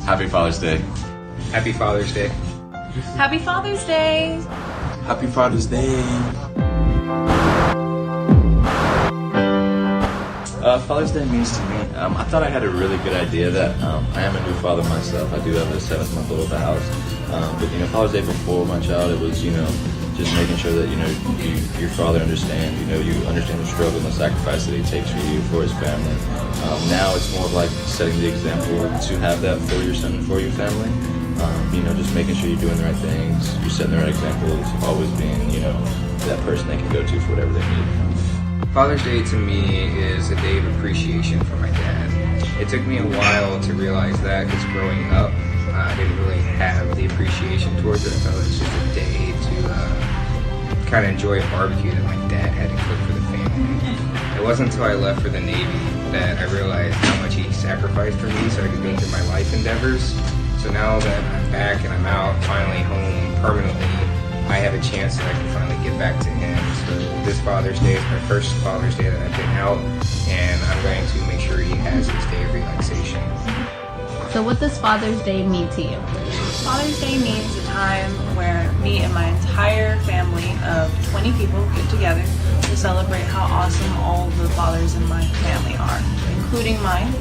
Happy Father's Day. Happy Father's Day. Happy Father's Day. Happy Father's Day. Father's Day means to me, I thought I had a really good idea that I am a new father myself. I do have a 7-month-old at the house. But Father's Day before my child, it was, just making sure that, your father understands, you understand the struggle and the sacrifice that he takes for you, for his family. Now it's more of like setting the example to have that for your son and for your family. Just making sure you're doing the right things, you're setting the right examples, always being, that person they can go to for whatever they need. Father's Day to me is a day of appreciation for my dad. It took me a while to realize that because growing up, I didn't really have the appreciation towards it. I thought it was just a day to kind of enjoy a barbecue that my dad had to cook for the family. It wasn't until I left for the Navy that I realized how much he sacrificed for me so I could go through my life endeavors. So now that I'm back and I'm out, finally home permanently, I have a chance that I can finally get back to him. So this Father's Day is my first Father's Day that I've been out, and I'm going to make sure he has his day of relaxation. So what does Father's Day mean to you? Father's Day means a time where me and my entire family of 20 people get together to celebrate how awesome all the fathers in my family are, including mine.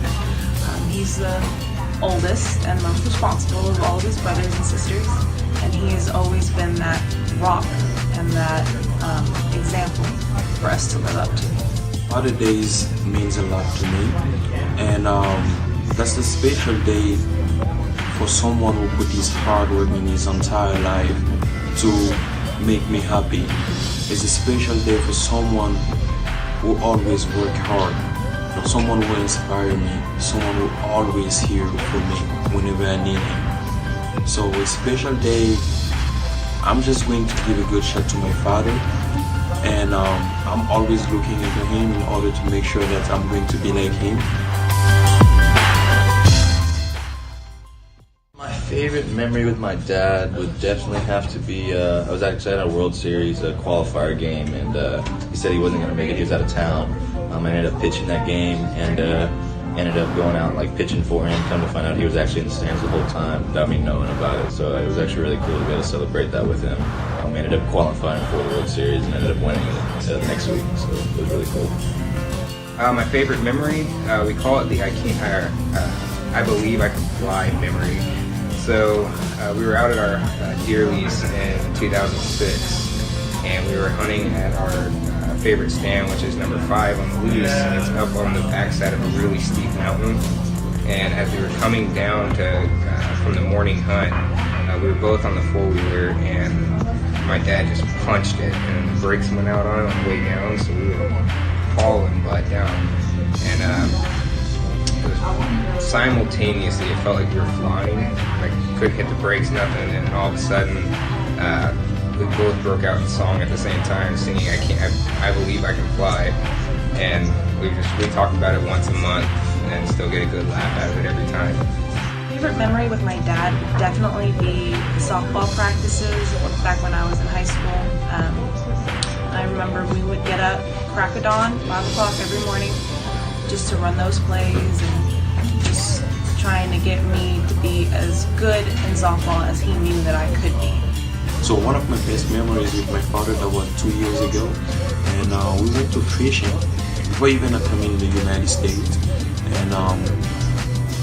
He's the oldest and most responsible of all of his brothers and sisters, and he has always been that rock and that example for us to live up to. Father's Day means a lot to me, and that's a special day for someone who put his hard work in his entire life to make me happy. It's a special day for someone who always work hard, someone who inspire me, someone who always here for me whenever I need him. So a special day, I'm just going to give a good shot to my father, and I'm always looking into him in order to make sure that I'm going to be like him. My favorite memory with my dad would definitely have to be, I was actually at a World Series qualifier game, and he said he wasn't going to make it, he was out of town. I ended up pitching that game, and ended up going out and pitching for him. Come to find out he was actually in the stands the whole time without me knowing about it. So it was actually really cool to be able to celebrate that with him. We ended up qualifying for the World Series and ended up winning it next week. So it was really cool. My favorite memory, we call it the I believe I can fly memory. So we were out at our deer lease in 2006, and we were hunting at our favorite stand, which is number 5 on the lease, and it's up on the backside of a really steep mountain. And as we were coming down from the morning hunt, we were both on the 4-wheeler, and my dad just punched it, and the brakes went out on it on the way down, so we were hauling butt down. And it was simultaneously, it felt like we were flying, like couldn't hit the brakes, nothing, and all of a sudden, we both broke out in song at the same time, singing I believe I can fly. And we talk about it once a month and still get a good laugh out of it every time. Favorite memory with my dad would definitely be the softball practices back when I was in high school. I remember we would get up, crack of dawn, 5 o'clock every morning, just to run those plays and just trying to get me to be as good in softball as he knew that I could be. So one of my best memories with my father, that was 2 years ago, and we went to fishing before even coming in the United States, and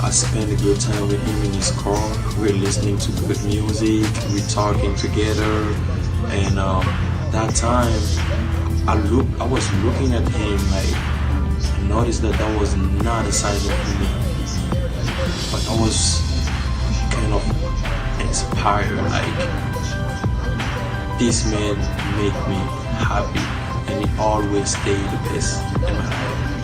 I spent a good time with him in his car. We're listening to good music, we're talking together, and that time I was looking at him, I noticed that was not a size of me, but I was kind of inspired, this man made me happy, and he always stayed the best in my life.